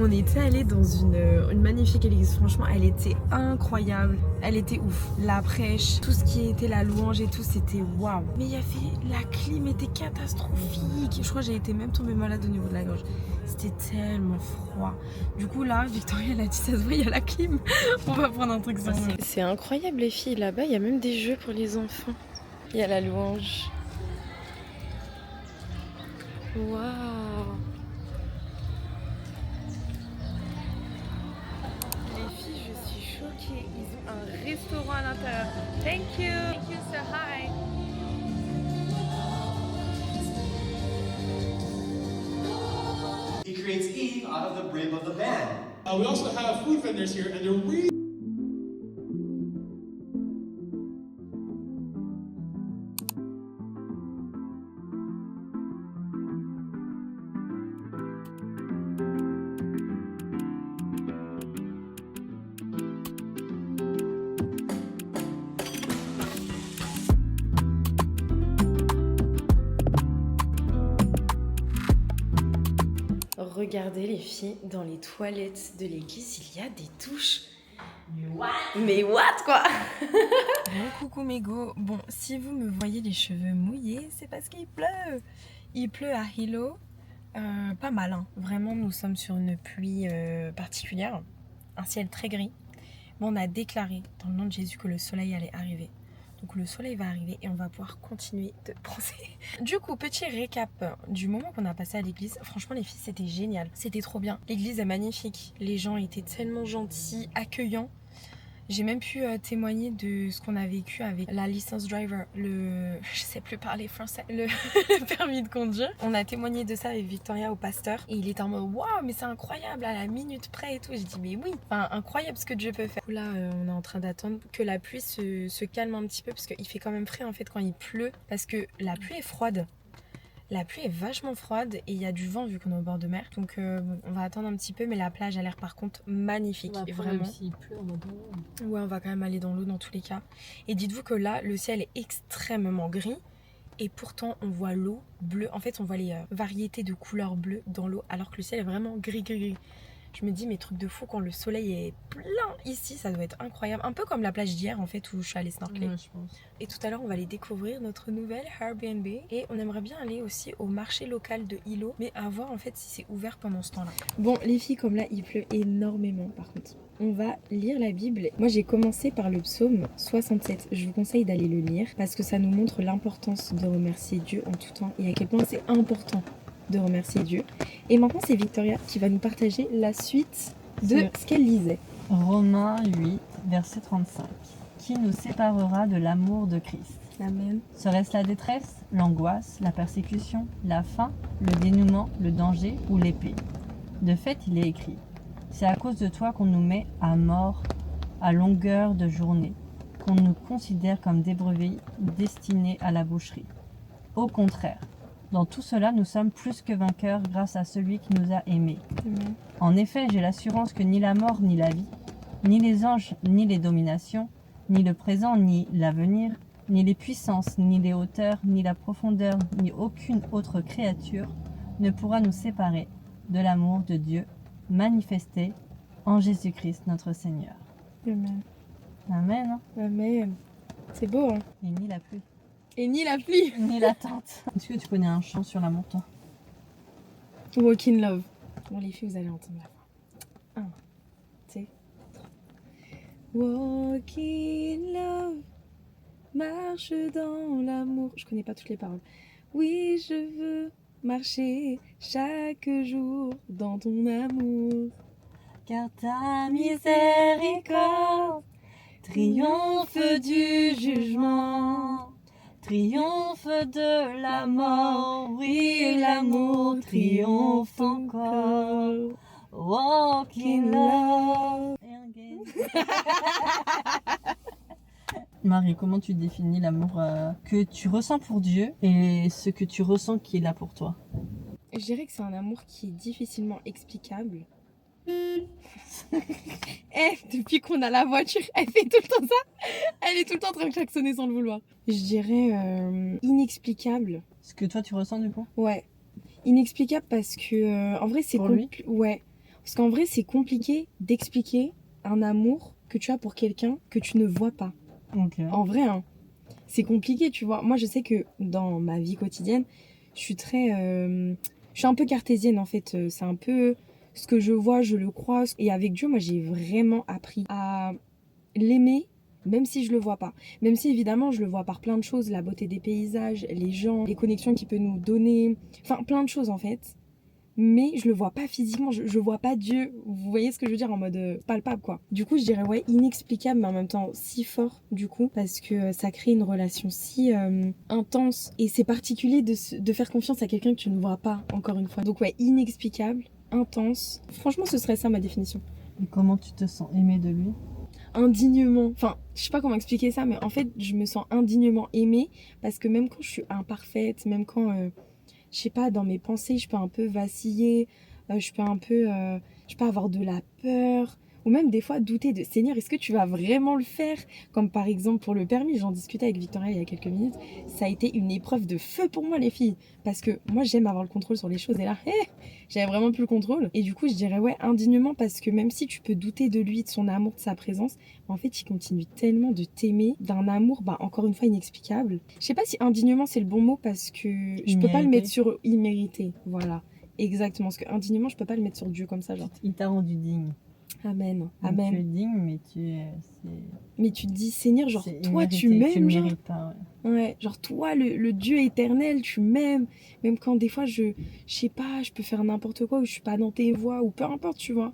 On était allé dans une magnifique église. Franchement, elle était incroyable. Elle était ouf. La prêche, tout ce qui était la louange et tout, c'était waouh. Mais il y avait la clim était catastrophique. Je crois que j'ai été même tombée malade au niveau de la gorge. C'était tellement froid. Du coup là, Victoria elle a dit ça se voit, il y a la clim. On va prendre un truc sur nous. C'est incroyable les filles. Là-bas, il y a même des jeux pour les enfants. Il y a la louange. Waouh. Les filles, je suis choquée. Ils ont un restaurant à l'intérieur. Thank you. Thank you, so hi. He creates Eve out of the rib of the man. We also have food vendors here, and they're really Regardez les filles, dans les toilettes de l'église, il y a des douches. Mais what quoi. Bon, coucou mes go. Bon, si vous me voyez les cheveux mouillés, c'est parce qu'il pleut. Il pleut à Hilo. Pas mal, hein. Vraiment, nous sommes sur une pluie particulière. Un ciel très gris. Mais on a déclaré dans le nom de Jésus que le soleil allait arriver. Donc le soleil va arriver et on va pouvoir continuer de bronzer. Du coup, petit récap du moment qu'on a passé à l'église. Franchement les filles, c'était génial. C'était trop bien. L'église est magnifique. Les gens étaient tellement gentils, accueillants. J'ai même pu témoigner de ce qu'on a vécu avec la licence driver, je sais plus parler français, le permis de conduire. On a témoigné de ça avec Victoria au pasteur et il était en mode waouh mais c'est incroyable à la minute près et tout. J'ai dit mais oui, enfin incroyable ce que Dieu peut faire. Là on est en train d'attendre que la pluie se calme un petit peu parce qu'il fait quand même frais en fait quand il pleut parce que la pluie est froide. La pluie est vachement froide et il y a du vent vu qu'on est au bord de mer. Donc bon, on va attendre un petit peu mais la plage a l'air par contre magnifique. Et vraiment. Même s'il pleut, on va dans l'eau. Ouais, on va quand même aller dans l'eau dans tous les cas. Et dites-vous que là, le ciel est extrêmement gris. Et pourtant, on voit l'eau bleue. En fait, on voit les variétés de couleurs bleues dans l'eau alors que le ciel est vraiment gris. Je me dis, mais truc de fou, quand le soleil est plein ici, ça doit être incroyable. Un peu comme la plage d'hier, en fait, où je suis allée snorkeler. Ouais, je pense. Et tout à l'heure, on va aller découvrir notre nouvelle Airbnb. Et on aimerait bien aller aussi au marché local de Hilo. Mais à voir, en fait, si c'est ouvert pendant ce temps-là. Bon, les filles, comme là, il pleut énormément, par contre. On va lire la Bible. Moi, j'ai commencé par le psaume 67. Je vous conseille d'aller le lire parce que ça nous montre l'importance de remercier Dieu en tout temps et à quel point c'est important de remercier Dieu. Et maintenant, c'est Victoria qui va nous partager la suite de ce qu'elle lisait. Romains 8, verset 35. Qui nous séparera de l'amour de Christ? Amen. Serait-ce la détresse, l'angoisse, la persécution, la faim, le dénouement, le danger ou l'épée? De fait, il est écrit: c'est à cause de toi qu'on nous met à mort à longueur de journée, qu'on nous considère comme des brebis destinés à la boucherie. Au contraire, dans tout cela, nous sommes plus que vainqueurs grâce à celui qui nous a aimés. Amen. En effet, j'ai l'assurance que ni la mort ni la vie, ni les anges ni les dominations, ni le présent ni l'avenir, ni les puissances, ni les hauteurs, ni la profondeur, ni aucune autre créature ne pourra nous séparer de l'amour de Dieu manifesté en Jésus-Christ notre Seigneur. Amen. Amen. Amen. C'est beau, hein? Et ni la pluie, Et ni la pluie. ni l'attente. Est-ce que tu connais un chant sur l'amour, toi? Walk in love. Bon, les filles, vous allez entendre la voix. 1, 2, 3. Walk in love. Marche dans l'amour. Je connais pas toutes les paroles. Oui, je veux marcher chaque jour dans ton amour. car ta miséricorde triomphe du jugement, triomphe de la mort, oui, l'amour triomphe encore. Walk in love. Marie, comment tu définis l'amour que tu ressens pour Dieu et ce que tu ressens qui est là pour toi? Je dirais que c'est un amour qui est difficilement explicable. Depuis qu'on a la voiture, elle fait tout le temps ça. Elle est tout le temps en train de klaxonner sans le vouloir. Je dirais inexplicable. Ce que toi tu ressens du coup? Ouais. Inexplicable parce que en vrai c'est Pour lui? Ouais. Parce qu'en vrai c'est compliqué d'expliquer un amour que tu as pour quelqu'un que tu ne vois pas. Ok. En vrai, hein, c'est compliqué, tu vois. Moi, je sais que dans ma vie quotidienne, je suis je suis un peu cartésienne, en fait. C'est un peu ce que je vois, je le crois. Et avec Dieu, moi, j'ai vraiment appris à l'aimer, même si je le vois pas. Même si, évidemment, je le vois par plein de choses. La beauté des paysages, les gens, les connexions qu'il peut nous donner. Enfin, plein de choses, en fait. Mais je le vois pas physiquement, je vois pas Dieu. Vous voyez ce que je veux dire, en mode palpable quoi. Du coup je dirais ouais inexplicable mais en même temps si fort du coup parce que ça crée une relation si intense et c'est particulier de faire confiance à quelqu'un que tu ne vois pas encore une fois. Donc ouais inexplicable, intense. Franchement ce serait ça ma définition. Et comment tu te sens aimée de lui? Indignement, enfin je sais pas comment expliquer ça mais en fait je me sens indignement aimée parce que même quand je suis imparfaite, même quand je sais pas, dans mes pensées, je peux un peu vaciller, je peux avoir de la peur, ou même des fois douter de Seigneur, est-ce que tu vas vraiment le faire? Comme par exemple pour le permis, j'en discutais avec Victoria il y a quelques minutes, ça a été une épreuve de feu pour moi les filles, parce que moi j'aime avoir le contrôle sur les choses, et là, j'avais vraiment plus le contrôle, et du coup je dirais ouais, indignement, parce que même si tu peux douter de lui, de son amour, de sa présence, en fait il continue tellement de t'aimer, d'un amour, encore une fois inexplicable. Je sais pas si indignement c'est le bon mot, parce que je peux pas le mettre sur immérité, voilà. Exactement, parce que indignement, je peux pas le mettre sur Dieu comme ça, genre. Il t'a rendu digne. Amen, Donc, amen. tu es digne, mais Mais tu te dis, Seigneur, genre, c'est toi, immérité, tu m'aimes, tu le genre. mérites pas, Ouais, genre, toi, le Dieu éternel, tu m'aimes. Même quand des fois, je sais pas, je peux faire n'importe quoi, ou je suis pas dans tes voies, ou peu importe, tu vois.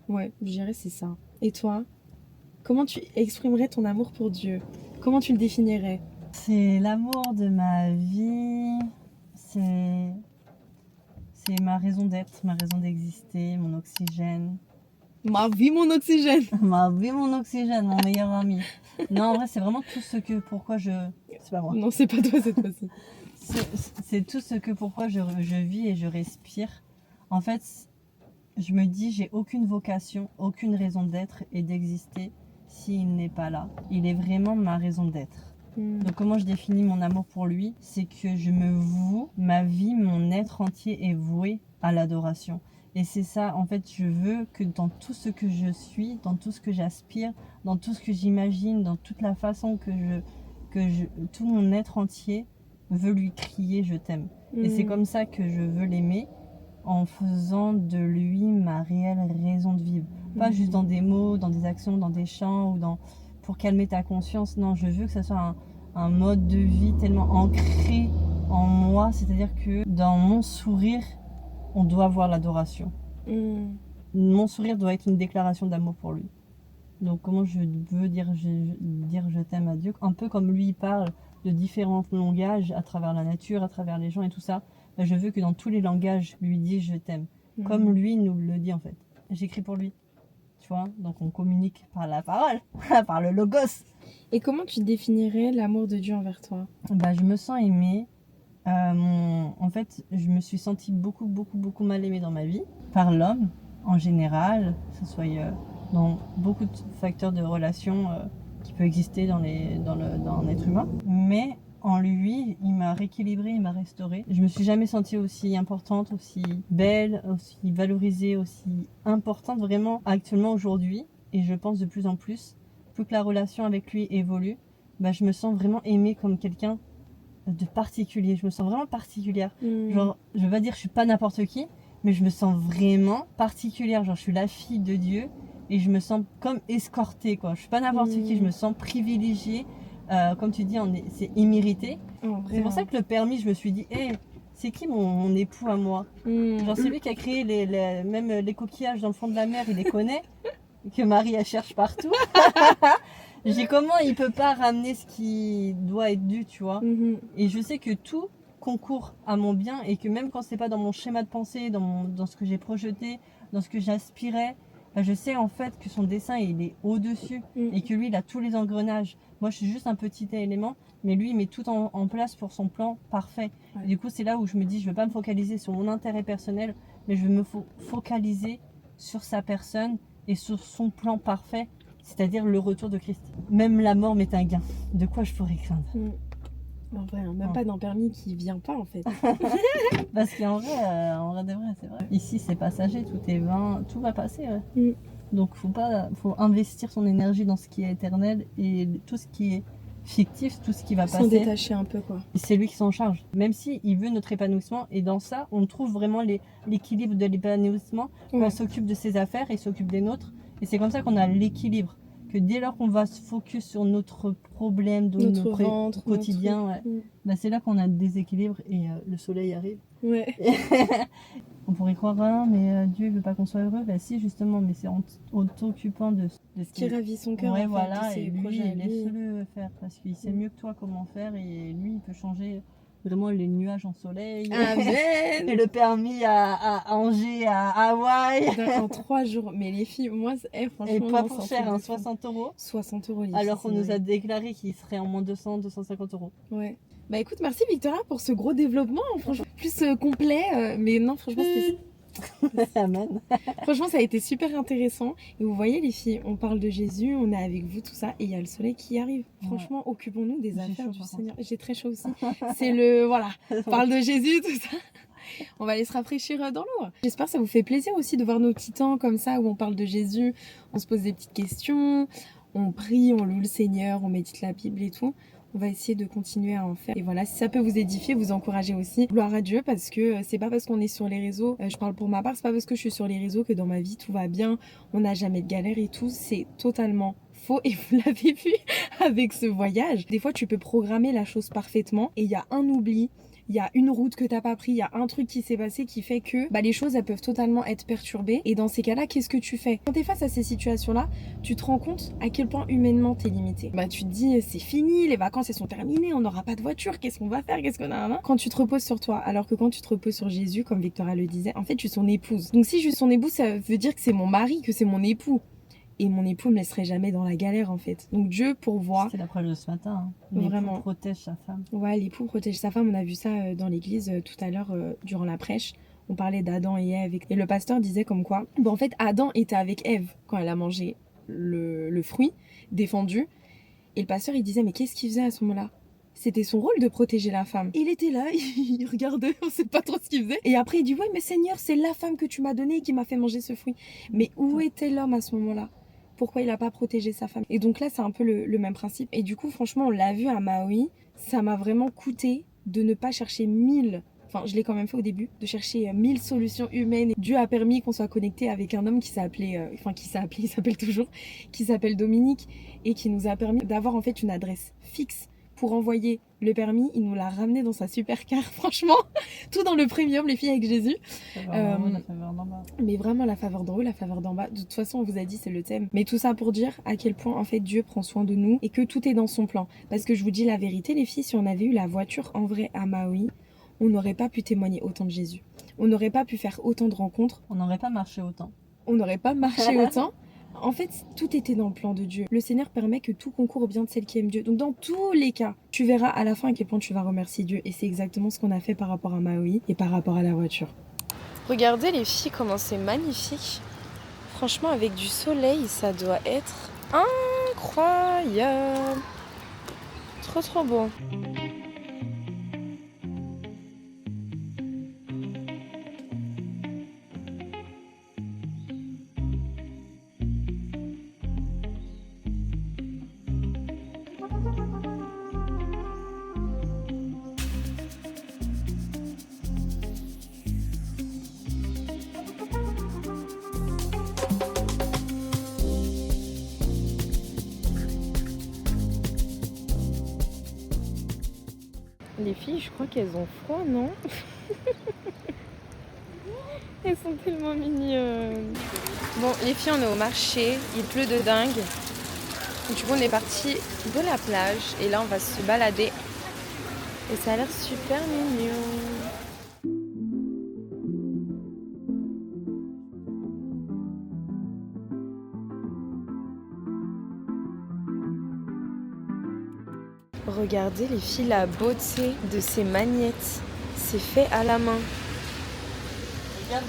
Ouais, je dirais c'est ça. Et toi, comment tu exprimerais ton amour pour Dieu? Comment tu le définirais? C'est l'amour de ma vie, c'est ma raison d'être, ma raison d'exister, mon oxygène. Ma vie, mon oxygène. Ma vie, mon oxygène, mon meilleur ami. Non, en vrai, c'est vraiment tout ce que pourquoi je... C'est pas moi. Non, c'est pas toi cette fois-ci. C'est tout ce que pourquoi je vis et je respire. En fait, je me dis, j'ai aucune vocation, aucune raison d'être et d'exister s'il n'est pas là. Il est vraiment ma raison d'être. Donc comment je définis mon amour pour lui? C'est que je me voue, ma vie, mon être entier est voué à l'adoration. Et c'est ça, en fait, je veux que dans tout ce que je suis, dans tout ce que j'aspire, dans tout ce que j'imagine, dans toute la façon tout mon être entier veut lui crier je t'aime. Et c'est comme ça que je veux l'aimer, en faisant de lui ma réelle raison de vivre. Pas juste dans des mots, dans des actions, dans des chants ou pour calmer ta conscience. Non, je veux que ça soit un mode de vie tellement ancré en moi, c'est-à-dire que dans mon sourire, on doit voir l'adoration. Mon sourire doit être une déclaration d'amour pour lui. Donc comment je veux dire je t'aime à Dieu, un peu comme lui il parle de différents langages à travers la nature, à travers les gens et tout ça, je veux que dans tous les langages lui dise je t'aime, comme lui nous le dit en fait. J'écris pour lui, tu vois, donc on communique par la parole, par le logos. Et comment tu définirais l'amour de Dieu envers toi? Je me sens aimée. En fait, je me suis sentie beaucoup mal aimée dans ma vie, par l'homme en général, que ce soit dans beaucoup de facteurs de relations qui peuvent exister dans un être humain. Mais en lui, il m'a rééquilibrée, il m'a restaurée. Je me suis jamais sentie aussi importante, aussi belle, aussi valorisée, aussi importante vraiment actuellement aujourd'hui. Et je pense de plus en plus, plus que la relation avec lui évolue, je me sens vraiment aimée comme quelqu'un de particulier. Je me sens vraiment particulière. Genre, je veux pas dire que je suis pas n'importe qui, mais je me sens vraiment particulière. Genre, je suis la fille de Dieu et je me sens comme escortée, quoi. Je suis pas n'importe qui, je me sens privilégiée. Comme tu dis, c'est immérité. Oh, c'est pour ça que le permis, je me suis dit, c'est qui mon époux à moi? Genre celui qui a créé même les coquillages dans le fond de la mer, il les connaît, que Marie elle cherche partout. J'ai comment il peut pas ramener ce qui doit être dû, tu vois. Et je sais que tout concourt à mon bien et que même quand c'est pas dans mon schéma de pensée, dans ce que j'ai projeté, dans ce que j'aspirais, bah, je sais en fait que son dessin il est au-dessus et que lui il a tous les engrenages. Moi je suis juste un petit élément, mais lui il met tout en place pour son plan parfait. Et du coup c'est là où je me dis je veux pas me focaliser sur mon intérêt personnel, mais je veux me focaliser sur sa personne et sur son plan parfait, c'est-à-dire le retour de Christ. Même la mort m'est un gain. De quoi je pourrais craindre? En vrai, hein, même pas d'un permis qui vient pas en fait. Parce qu'en vrai de vrai, c'est vrai. Ici c'est passager, tout est vain, tout va passer. Ouais. Donc faut investir son énergie dans ce qui est éternel et tout ce qui est fictif, tout ce qui va passer. S'en détacher un peu quoi. Et c'est lui qui s'en charge. Même si il veut notre épanouissement et dans ça, on trouve vraiment l'équilibre de l'épanouissement quand on s'occupe de ses affaires et s'occupe des nôtres. Et c'est comme ça qu'on a l'équilibre. Que dès lors qu'on va se focus sur notre problème, notre ventre, quotidien, bah c'est là qu'on a le déséquilibre et le soleil arrive. Ouais. On pourrait croire, mais Dieu veut pas qu'on soit heureux. Bah si, justement, mais c'est en t'occupant de ce qui ravit son cœur. Ouais, en voilà, fait, et lui, laisse-le faire parce qu'il sait mieux que toi comment faire et lui, il peut changer vraiment les nuages en soleil. Amen. Et le permis à Angers, à Hawaï. En 3 jours. Mais les filles, moi, franchement. Et pas pour cher, hein, 60 €. 60 € les filles. Alors qu'on nous a déclaré qu'il serait en moins 250 €. Ouais. Bah écoute, merci Victoria pour ce gros développement, franchement, plus complet. Mais non, franchement, c'était. Amen. Franchement, ça a été super intéressant. Et vous voyez, les filles, on parle de Jésus, on est avec vous, tout ça, et il y a le soleil qui arrive. Franchement, occupons-nous des affaires du Seigneur. J'ai très chaud aussi. C'est voilà, on parle de Jésus, tout ça. On va aller se rafraîchir dans l'eau. J'espère que ça vous fait plaisir aussi de voir nos petits temps comme ça, où on parle de Jésus, on se pose des petites questions, on prie, on loue le Seigneur, on médite la Bible et tout. On va essayer de continuer à en faire. Et voilà, si ça peut vous édifier, vous encourager aussi. Gloire à Dieu, parce que c'est pas parce qu'on est sur les réseaux, je parle pour ma part, c'est pas parce que je suis sur les réseaux que dans ma vie tout va bien, on n'a jamais de galère et tout. C'est totalement faux et vous l'avez vu avec ce voyage. Des fois, tu peux programmer la chose parfaitement et il y a un oubli. Il y a une route que t'as pas pris, il y a un truc qui s'est passé qui fait que les choses elles peuvent totalement être perturbées. Et dans ces cas-là, qu'est-ce que tu fais? Quand t'es face à ces situations-là, tu te rends compte à quel point humainement t'es limité. Tu te dis c'est fini, les vacances elles sont terminées, on n'aura pas de voiture, qu'est-ce qu'on va faire, qu'est-ce qu'on a? Quand tu te reposes sur toi, alors que quand tu te reposes sur Jésus, comme Victoria le disait, en fait tu es son épouse. Donc si je suis son épouse, ça veut dire que c'est mon mari, que c'est mon époux. Et mon époux me laisserait jamais dans la galère en fait. Donc Dieu pourvoit. C'est la preuve de ce matin. Vraiment. L'époux protège sa femme. Ouais, l'époux protège sa femme. On a vu ça dans l'église tout à l'heure durant la prêche. On parlait d'Adam et Ève. Et le pasteur disait comme quoi, en fait Adam était avec Ève quand elle a mangé le fruit défendu. Et le pasteur il disait mais qu'est-ce qu'il faisait à ce moment-là? C'était son rôle de protéger la femme. Il était là, il regardait, on sait pas trop ce qu'il faisait. Et après il dit ouais mais Seigneur c'est la femme que tu m'as donnée qui m'a fait manger ce fruit. Mais où était l'homme à ce moment-là? Pourquoi il n'a pas protégé sa femme? Et donc là, c'est un peu le même principe. Et du coup, franchement, on l'a vu à Maui, ça m'a vraiment coûté de ne pas chercher 1000... Enfin, je l'ai quand même fait au début, de chercher 1000 solutions humaines. Dieu a permis qu'on soit connecté avec un homme qui s'appelle toujours, qui s'appelle Dominique, et qui nous a permis d'avoir en fait une adresse fixe pour envoyer le permis. Il nous l'a ramené dans sa supercar, franchement, tout dans le premium, les filles avec Jésus. La faveur d'en bas. Mais vraiment la faveur d'en haut, la faveur d'en bas. De toute façon, on vous a dit, c'est le thème. Mais tout ça pour dire à quel point en fait Dieu prend soin de nous et que tout est dans son plan. Parce que je vous dis la vérité, les filles, si on avait eu la voiture en vrai à Maui, on n'aurait pas pu témoigner autant de Jésus. On n'aurait pas pu faire autant de rencontres. On n'aurait pas marché autant. On n'aurait pas marché autant. En fait, tout était dans le plan de Dieu. Le Seigneur permet que tout concourt au bien de celle qui aime Dieu. Donc dans tous les cas, tu verras à la fin à quel point tu vas remercier Dieu. Et c'est exactement ce qu'on a fait par rapport à Maui et par rapport à la voiture. Regardez les filles, comment c'est magnifique. Franchement, avec du soleil, ça doit être incroyable. Trop trop beau. Les filles, je crois qu'elles ont froid, non? Elles sont tellement mignonnes. Bon, les filles, on est au marché. Il pleut de dingue. Du coup, on est parti de la plage. Et là, on va se balader. Et ça a l'air super mignon. Regardez les filles, la beauté de ces magnettes. C'est fait à la main. Regarde.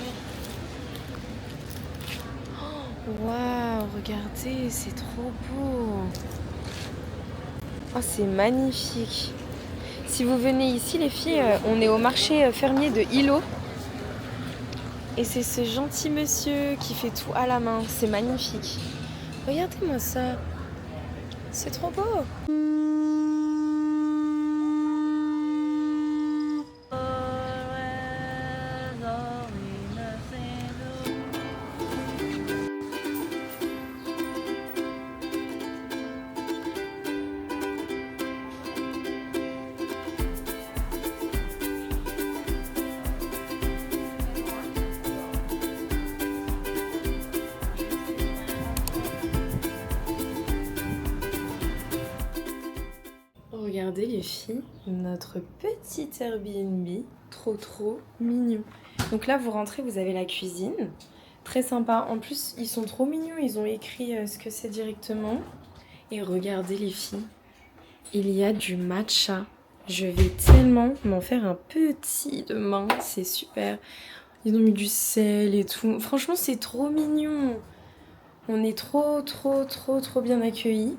Waouh, regardez, c'est trop beau. Oh, c'est magnifique. Si vous venez ici, les filles, on est au marché fermier de Hilo. Et c'est ce gentil monsieur qui fait tout à la main. C'est magnifique. Regardez-moi ça. C'est trop beau. Regardez les filles, notre petit Airbnb, trop mignon. Donc là vous rentrez, vous avez la cuisine, très sympa. En plus ils sont trop mignons, ils ont écrit ce que c'est directement. Et regardez les filles, il y a du matcha. Je vais tellement m'en faire un petit demain, c'est super. Ils ont mis du sel et tout, franchement c'est trop mignon. On est trop bien accueillis.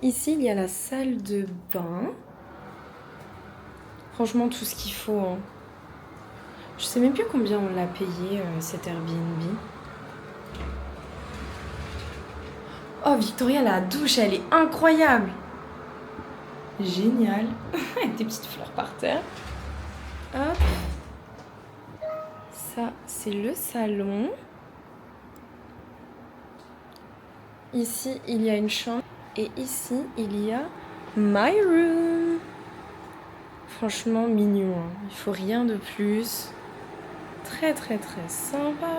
Ici, il y a la salle de bain. Franchement, tout ce qu'il faut. Hein. Je sais même plus combien on l'a payé, cet Airbnb. Oh, Victoria, la douche, elle est incroyable. Génial. Avec des petites fleurs par terre. Hop. Ça, c'est le salon. Ici, il y a une chambre. Et ici, il y a my room. Franchement mignon, hein. Il faut rien de plus. Très sympa.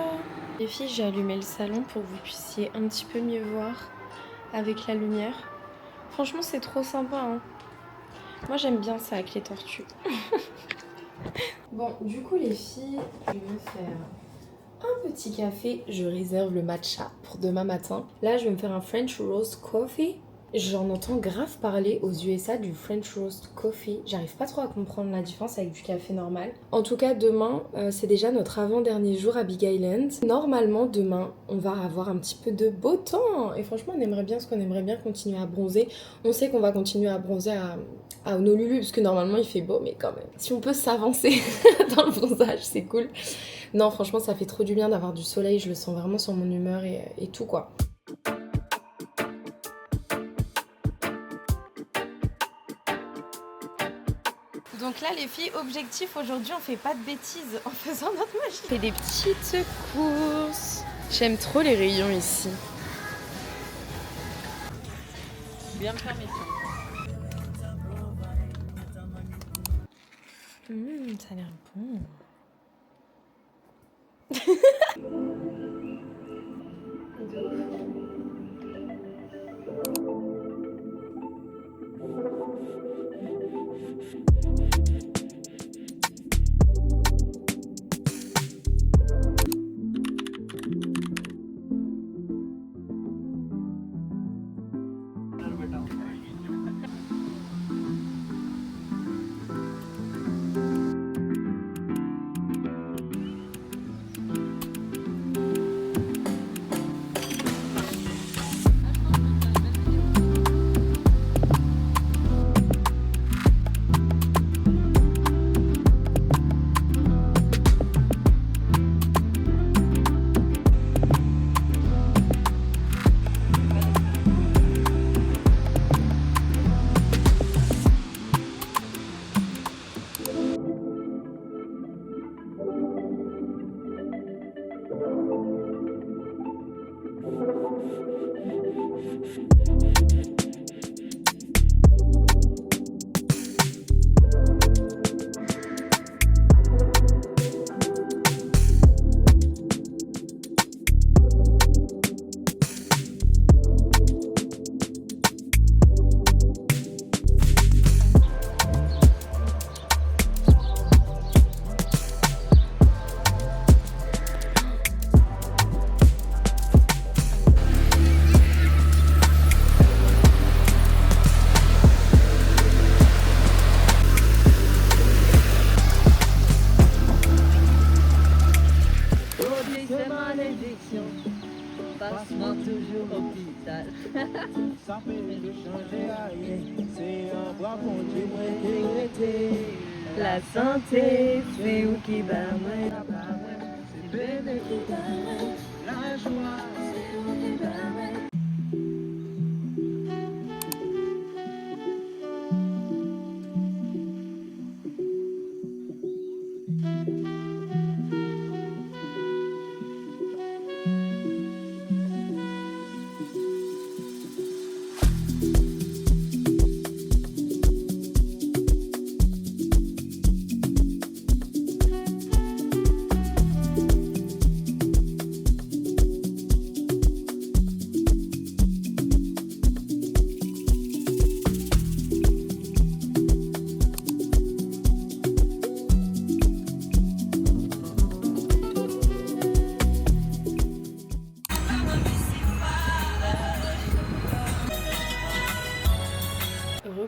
Les filles, j'ai allumé le salon pour que vous puissiez un petit peu mieux voir avec la lumière. Franchement, c'est trop sympa. Hein. Moi, j'aime bien ça avec les tortues. Bon, du coup, les filles, je vais me faire un petit café. Je réserve le matcha pour demain matin. Là, je vais me faire un French Roast Coffee. J'en entends grave parler aux USA du French Roast Coffee. J'arrive pas trop à comprendre la différence avec du café normal. En tout cas, demain, c'est déjà notre avant-dernier jour à Big Island. Normalement, demain, on va avoir un petit peu de beau temps. Et franchement, on aimerait bien continuer à bronzer. On sait qu'on va continuer à bronzer à Honolulu, parce que normalement, il fait beau, mais quand même. Si on peut s'avancer dans le bronzage, c'est cool. Non, franchement, ça fait trop du bien d'avoir du soleil. Je le sens vraiment sur mon humeur et tout, quoi. Donc là les filles, objectif aujourd'hui, on fait pas de bêtises en faisant notre magie. On fait des petites courses. J'aime trop les rayons ici. Bien me permettre. Ça a l'air bon. malédiction. Passe-moi toujours hôpital. Ça peut nous changer à rien. C'est un bras qu'on dit moi regretter. La santé, c'est où qui bat moi. C'est bébé qui bat. La joie, c'est où qui bat.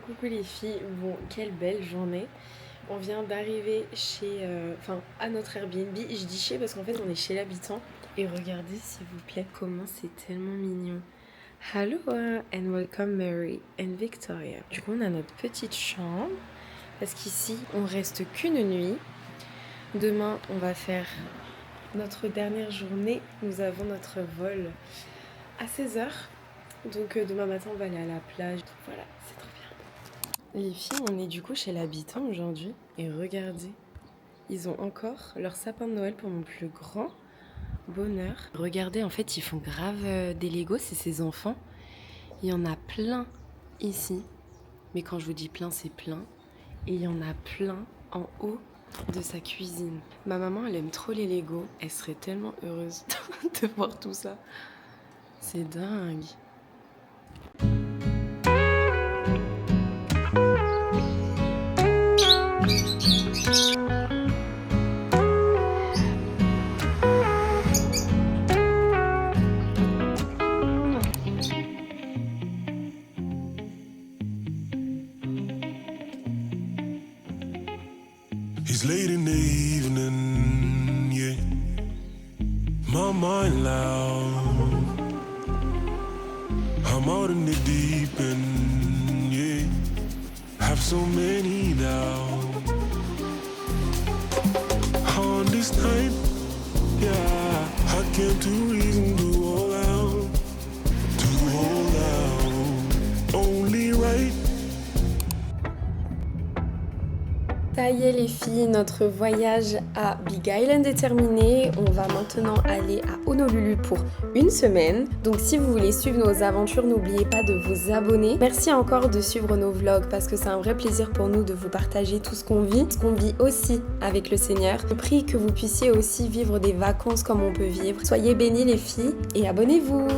Coucou les filles, bon quelle belle journée. On vient d'arriver à notre Airbnb. Je dis chez parce qu'en fait on est chez l'habitant. Et regardez s'il vous plaît comment c'est tellement mignon. Hello and welcome Mary and Victoria. Du coup on a notre petite chambre parce qu'ici on reste qu'une nuit. Demain on va faire notre dernière journée. Nous avons notre vol à 16h. Donc demain matin on va aller à la plage. Donc, voilà, c'est trop bien. Les filles, on est du coup chez l'habitant aujourd'hui. Et regardez, ils ont encore leur sapin de Noël pour mon plus grand bonheur. Regardez, en fait, ils font grave des Legos, c'est ses enfants. Il y en a plein ici. Mais quand je vous dis plein, c'est plein. Et il y en a plein en haut de sa cuisine. Ma maman, elle aime trop les Legos. Elle serait tellement heureuse de voir tout ça. C'est dingue. It's late in the evening, yeah. My mind loud. I'm out in the deep end, yeah. Have so many doubts. On this night, yeah. I can't do reason to hold out. To hold out. Only right. Ça y est les filles, notre voyage à Big Island est terminé. On va maintenant aller à Honolulu pour une semaine. Donc si vous voulez suivre nos aventures, n'oubliez pas de vous abonner. Merci encore de suivre nos vlogs parce que c'est un vrai plaisir pour nous de vous partager tout ce qu'on vit aussi avec le Seigneur. Je prie que vous puissiez aussi vivre des vacances comme on peut vivre. Soyez bénis les filles et abonnez-vous.